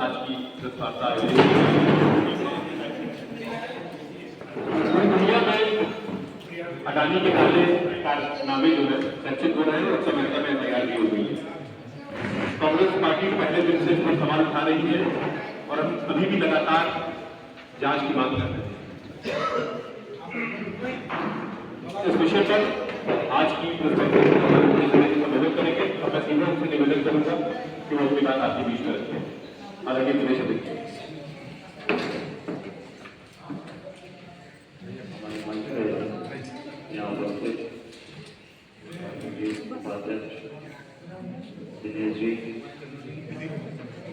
आज की प्रेस वार्ता आयोजित दुनिया में अडानी के काले कारनामे जो है चर्चित हो रहे हैं और समिति में तैयार की हो गई है। कांग्रेस पार्टी पहले दिन से इस पर सवाल उठा रही है और अभी भी लगातार जांच की मांग कर रहे हैं। इस विषय पर आज की प्रेस संबोधित करेंगे और मैं सीधे उनसे निवेदन करूंगा कि वो अपनी बात आपके बीच में रखें। आदरणीय दिनेश अध्यक्ष दिनेश जी,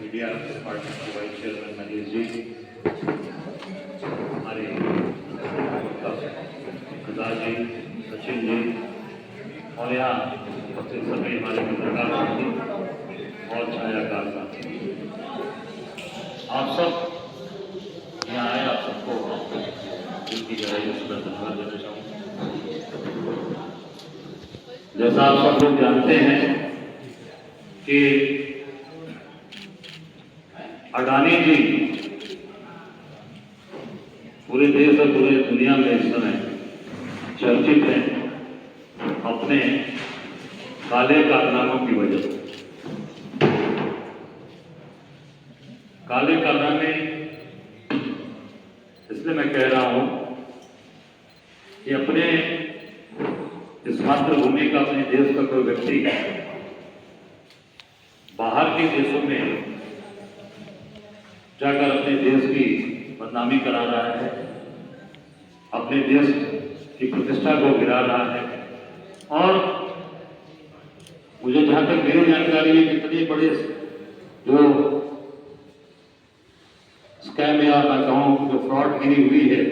मीडिया डिपार्टमेंट के वाइस चेयरमैन मनीष जी, हमारे खदार जी, सचिन जी और यहाँ सबसे सभी हमारे पत्रकार साथी और छायाकार साथी, आप सब यहाँ आए, आप सबको दिल की गहराई से धन्यवाद देना चाहूँगा। जैसा आप सब लोग जानते हैं कि अडानी जी पूरे देश और पूरे दुनिया में इस समय चर्चित हैं अपने काले कारनामों की वजह से। काले कारनामे इसलिए मैं कह रहा हूं कि अपने इस मातृभूमि का, अपने देश का कोई व्यक्ति बाहर के देशों में जाकर अपने देश की बदनामी करा रहा है, अपने देश की प्रतिष्ठा को गिरा रहा है। और मुझे जहां तक मेरी जानकारी है, कितने बड़े जो स्कैम या मैं कहूं जो फ्रॉडगिरी हुई है,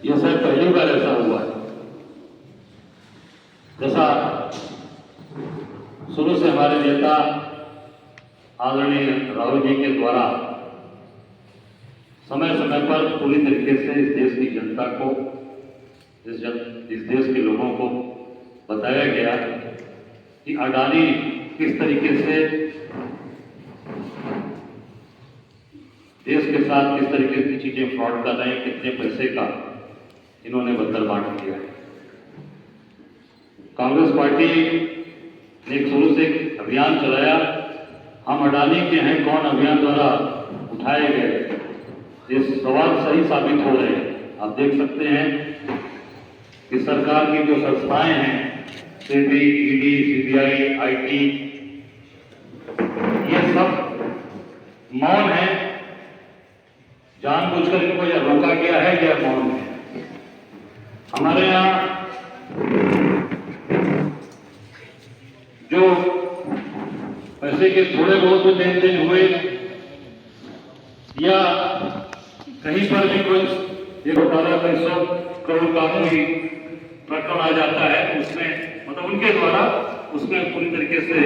यह शायद पहली बार ऐसा हुआ है। जैसा शुरू से हमारे नेता आदरणीय राहुल जी के द्वारा समय समय पर पूरी तरीके से इस देश की जनता को, इस देश के लोगों को बताया गया कि अडानी किस तरीके से देश के साथ किस तरीके की चीजें फ्रॉड कर रहे हैं, कितने पैसे का इन्होंने बंदरबांट किया है। कांग्रेस पार्टी ने शुरू से एक अभियान चलाया, हम अडानी के हैं कौन अभियान द्वारा उठाए गए ये सवाल सही साबित हो रहे हैं। आप देख सकते हैं कि सरकार की जो संस्थाएं हैं, सेबी, ईडी, सीबीआई, आईटी, ये सब मौन है। जानबूझकर इनको यह रोका गया है, यह मौन है। हमारे यहाँ जो पैसे के थोड़े बहुत लेन देन हुए या कहीं पर भी कोई ये घोटाला 100 करोड़ का कोई प्रकरण आ जाता है, उसमें मतलब उनके द्वारा उसमें पूरी तरीके से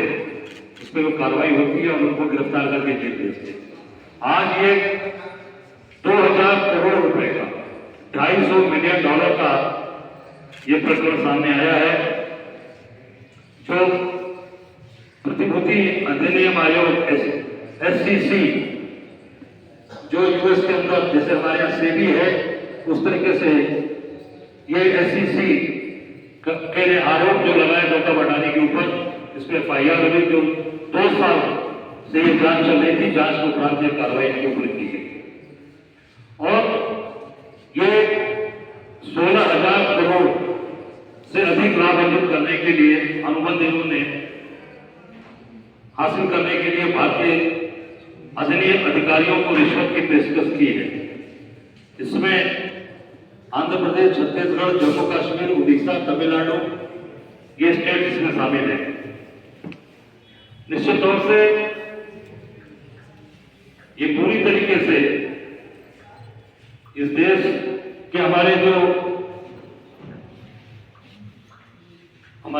उस पर कार्रवाई होती है और उनको गिरफ्तार करके जेल भेजते हैं। आज ये 2000 करोड़ रुपए का, $250 मिलियन का ये प्रकरण सामने आया है। जो प्रतिभूति अधिनियम आयोग SEC जो यूएस के अंदर जैसे हमारे यहाँ सेबी है, उस तरीके से ये SEC के आरोप जो लगाए डॉक्टर अडानी के ऊपर, इस पर FIR हुई जो 2 साल से ये जांच चल रही थी, जांच के उपरांत ये कार्रवाई इनके ऊपर की गई और ये 16,000 करोड़ से अधिक लाभ अर्जित करने के लिए अनुबंध इन्होंने हासिल करने के लिए भारतीय अधिनियम अधिकारियों को रिश्वत की पेशकश की है। इसमें आंध्र प्रदेश, छत्तीसगढ़, जम्मू कश्मीर, उड़ीसा, तमिलनाडु ये स्टेट इसमें शामिल है। निश्चित तौर से ये पूरी तरीके से इस देश के हमारे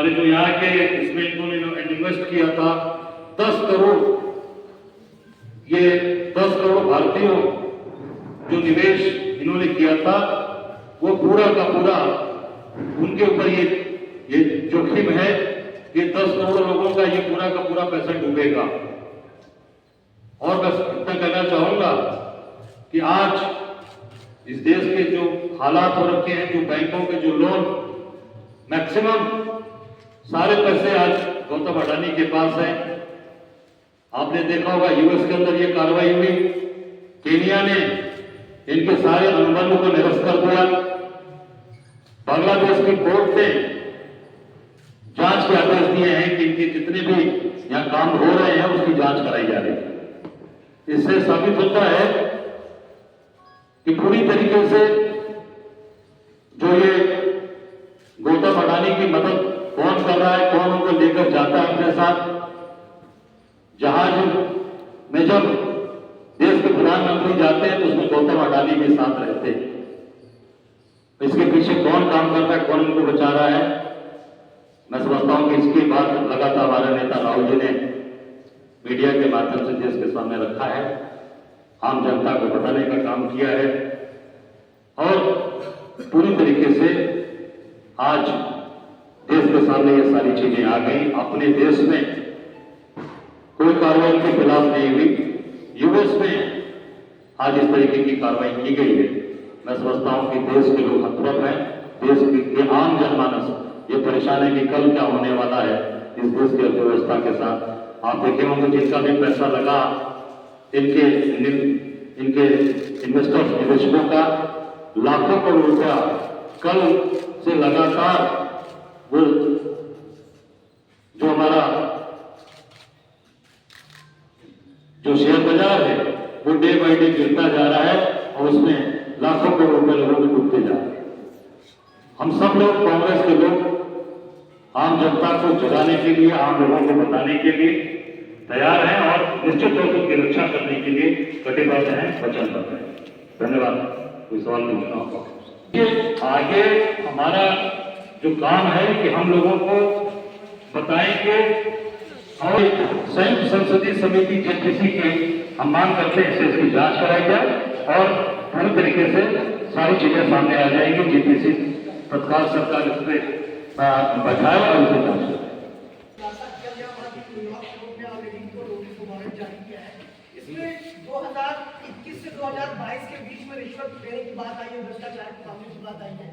जो यहाँ के इसमें इन्होंने इन्वेस्ट किया था 10 करोड़, ये 10 करोड़ भारतीयों जो निवेश इन्होंने किया था, वो पूरा का पूरा उनके ऊपर ये जोखिम है कि 10 करोड़ लोगों का ये पूरा का पूरा पैसा डूबेगा। और बस इतना कहना चाहूंगा कि आज इस देश के जो हालात हो रखे हैं, जो बैंकों के जो लोन, मैक्सिमम सारे पैसे आज गौतम अडानी के पास हैं। आपने देखा होगा यूएस के अंदर ये कार्रवाई हुई, केनिया ने इनके सारे अनुबंध को निरस्त कर दिया, बांग्लादेश की कोर्ट ने जांच के आदेश दिए हैं कि इनके जितने भी यहां काम हो रहे हैं उसकी जांच कराई जा रही है। इससे साबित होता है कि पूरी तरीके से जो ये गौतम अडानी की मदद कौन कर रहा है, कौन उनको लेकर जाता है अपने साथ। जहाज में जब देश के प्रधानमंत्री जाते हैं तो उसमें गौतम अडानी भी साथ रहते हैं। इसके पीछे कौन काम कर रहा है, कौन इनको बचा रहा है, मैं समझता हूं कि इसकी बात लगातार हमारे नेता राहुल जी ने मीडिया के माध्यम से देश के सामने रखा है, आम जनता को बताने का काम किया है और पूरी तरीके से आज देश के सामने ये सारी चीजें आ गई। अपने देश में कोई कार्रवाई के खिलाफ नहीं हुई, यूएस में आज इस तरीके की कार्रवाई की गई है। मैं समझता हूं कि देश के लोग हतप्रभ हैं, देश के आम जनमानस ये परेशान है कि कल क्या होने वाला है इस देश की अर्थव्यवस्था के साथ। आप देखे होंगे जिनका भी पैसा लगा इनके इन्वेस्टर्स, निवेशकों का लाखों करोड़ रुपया कल से लगातार वो जो हमारा जो शेयर बाजार है वो डे बाई डे गिरता जा रहा है और उसमें लाखों करोड़ रुपए लोगों के डूबते जा रहे हैं। हम सब लोग, कांग्रेस के लोग, आम जनता को जगाने के लिए, आम लोगों को बताने के लिए तैयार हैं और निश्चित तौर पर उनकी रक्षा करने के लिए कटिबद्ध हैं, वचनबद्ध हैं। धन्यवाद। कोई सवाल पूछना होगा? आगे हमारा जो काम है कि हम लोगों को बताएंगे और संयुक्त संसदीय समिति जेपीसी की हम मांग करते हैं इससे इसकी जांच कराई जाए और पूरी तरीके से सारी चीजें सामने आ जाएंगी। जेपीसी तत्काल सरकार इस पर बैठाए और उसे जांच करे। इसमें 2021 से 2022 के बीच में रिश्वत देने की बात आई है, भ्रष्टाचार के मामले की बात आई है।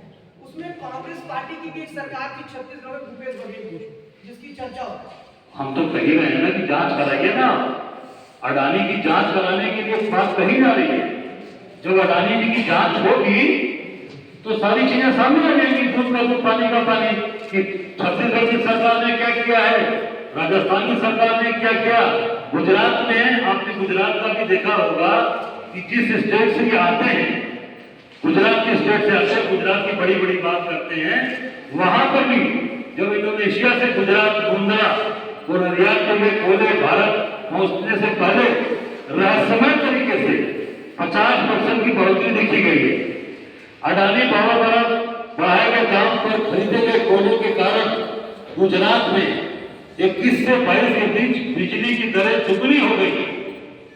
उसमें कांग्रेस पार्टी की भी एक सरकार की छत्तीसगढ़ में भूपेश बघेल की, जिसकी चर्चा हो रही है। हम तो कह ही रहे हैं ना कि जांच कराइए ना, अडानी की जांच कराने के लिए बात कही जा रही है। जब अडानी जी की जांच होगी तो सारी चीजें सामने आ जाएंगी, दूध का दूध पानी का पानी, कि छत्तीसगढ़ की सरकार ने क्या किया है, राजस्थान की सरकार ने क्या किया, गुजरात में आपने गुजरात का भी देखा होगा कि जिस स्टेट से ये आते हैं, गुजरात के स्टेट से आते हैं, गुजरात की बड़ी बड़ी बात करते हैं, वहां पर भी जब इंडोनेशिया से गुजरात घूमना वो निर्यात के लिए खोले भारत पहुंचने से पहले रहस्यमय तरीके से 50% की बढ़ोतरी देखी गई है। अडानी पावर बढ़ाए गए दाम पर खरीदे गए कोयले के कारण गुजरात में 21 से 22 के बीच बिजली की दरें दुगनी हो गई।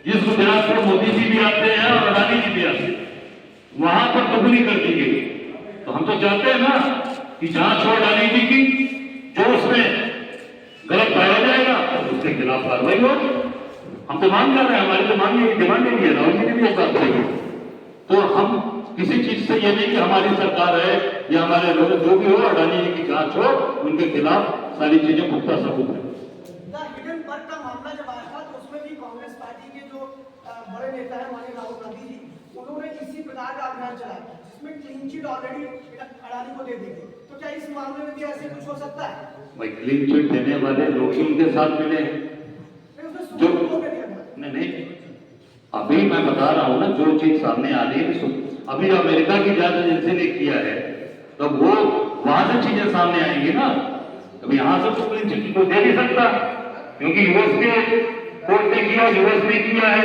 जिस गुजरात पर मोदी जी भी आते हैं और अडानी जी भी आते हैं, वहां पर दुगनी कर दी गई। तो हम तो चाहते हैं ना कि जांच हो अडानी जी की, जो उसमें गलत पाया जाएगा तो उसके खिलाफ कार्रवाई हो। हम तो मांग कर रहे हैं, हमारी तो मांग डिमांड नहीं है, राहुल जी ने भी एक बात कही। तो हम किसी चीज से ये नहीं कि हमारी सरकार है या हमारे लोग, जो भी हो अडानी जी की जांच हो, उनके खिलाफ सारी चीजें पुख्ता सबूत है। हिडनबर्ग का मामला जब आया था तो उसमें भी कांग्रेस पार्टी के जो बड़े नेता है माननीय राहुल गांधी जी, उन्होंने इसी प्रकार का अभियान चलाया था जिसमें क्लीन चिट ऑलरेडी अडानी को दे दी गई। तो क्या इस मामले में भी ऐसे कुछ हो सकता है? भाई क्लीन चिट देने वाले लोग ही उनके साथ मिले जो नहीं, अभी मैं बता रहा हूं ना, जो चीज सामने आ रही है, अभी अमेरिका की जांच एजेंसी ने किया है तो वो वहां से चीजें सामने आएंगी ना। अब यहां से तो क्लीन चिट को दे नहीं सकता क्योंकि यूएस के कोर्ट ने किया, यूएस ने किया है।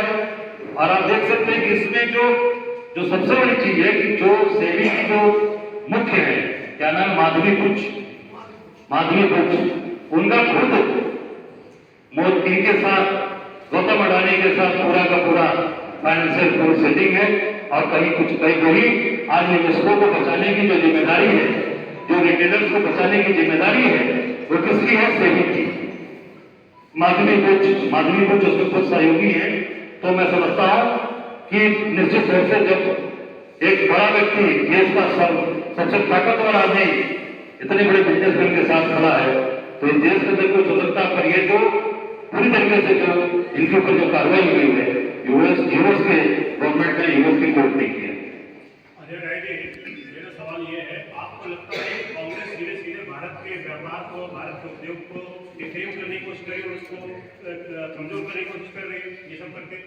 और आप देख सकते हैं कि इसमें जो सबसे बड़ी चीज है कि जो सेबी की जो मुख्य है, क्या नाम, माधवी बुच, उनका खुद मोदी के साथ, गौतम अडानी के साथ पूरा का पूरा फाइनेंशियल कोर्ट सेटिंग है। और कहीं कहीं आज निवेशकों को बचाने की जो जिम्मेदारी है, जो रिटेलर्स को बचाने की जिम्मेदारी है, वो किसकी है? सेबी की। माधवी बुच उसमें खुद सहयोगी है। तो मैं समझता हूं कि निश्चित रूप से जब एक बड़ा व्यक्ति देश का सबसे ताकतवर आदमी इतने बड़े बिजनेसमैन के साथ खड़ा है, तो इस देश के अंदर कुछ हो सकता है, पर ये जो पूरी तरीके से जो इनके ऊपर जो कार्रवाई हुई है यूएस के गवर्नमेंट ने, यूएस की कोर्ट ने की है। अजय राय जी, मेरा सवाल ये है, आपको लगता है कि कांग्रेस सीधे सीधे भारत के व्यापार को, भारत के उद्योग को डिफेम करने की कोशिश कर रही है और उसको कमजोर करने की कोशिश कर रही है, ये सब करके?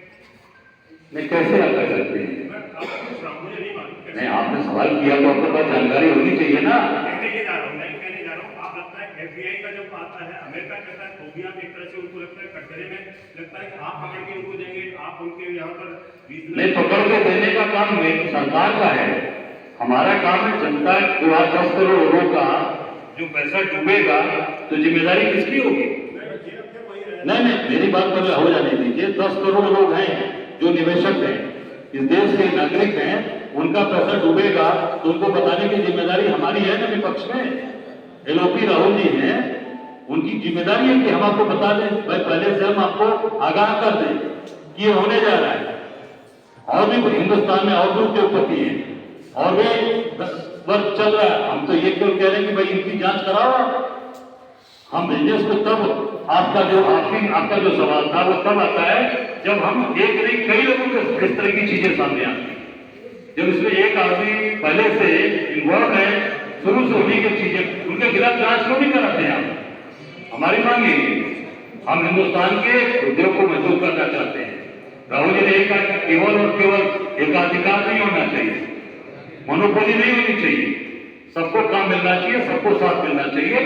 नहीं, कैसे आप कर सकते हैं? मैं आपको पूछ रहा हूँ, मुझे नहीं मालूम कैसे। नहीं, आपने सवाल किया तो आपके पास जानकारी होनी चाहिए ना। कहने ये जा रहा हूँ, नहीं कहने जा रहा हूँ, आप लगता है FBI का जब आता है, अमेरिका कहता है, तो भी आप एक तरह से उनको लगता है कटघरे में लगता है कि आप पकड़ के उनको देंगे, आप उनके यहाँ पर नहीं, पकड़ के देने का काम सरकार का है। हमारा काम है जनता जो 10 करोड़ लोगों का जो पैसा डूबेगा तो जिम्मेदारी किसकी होगी? नहीं, मेरी बात पहले हो जाने दीजिए। 10 करोड़ लोग हैं जो निवेशक हैं, इस देश के नागरिक हैं, उनका पैसा डूबेगा तो उनको बताने की जिम्मेदारी हमारी है ना विपक्ष में। एलओपी राहुल जी हैं, उनकी जिम्मेदारी है कि हम आपको बता दें, भाई पहले से हम आपको आगाह कर दें कि ये होने जा रहा है। और भी हिंदुस्तान में और भी उद्योगपति हैं और वे 10 वर्ष चल रहा है, हम तो ये क्यों कह रहे हैं कि भाई इनकी जांच कराओ। हम बिजनेस को तब आपका जो सवाल था वो तब आता है जब हम एक नहीं कई लोगों के इस तरह की चीजें सामने आती हैं, जब इसमें एक आदमी पहले से इन्वॉल्व है, शुरू से होने की चीजें, उनके खिलाफ जांच क्यों नहीं कराते हैं आप? हमारी मांग है, हम हिंदुस्तान के उद्योग को मजबूत करना चाहते हैं। राहुल जी ने कहा कि केवल और केवल एकाधिकार नहीं होना चाहिए, मोनोपोली नहीं होनी चाहिए, सबको काम मिलना चाहिए, सबको साथ मिलना चाहिए।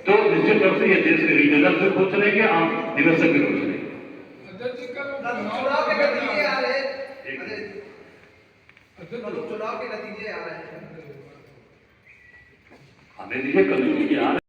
तो निश्चित रूप से ये देश के रिटेलर भी खुश रहेंगे, आम निवेशक भी खुश रहेंगे। चुनाव के नतीजे आ रहे हैं, चुनाव के नतीजे आ रहे हैं, हमें देखिए कल आ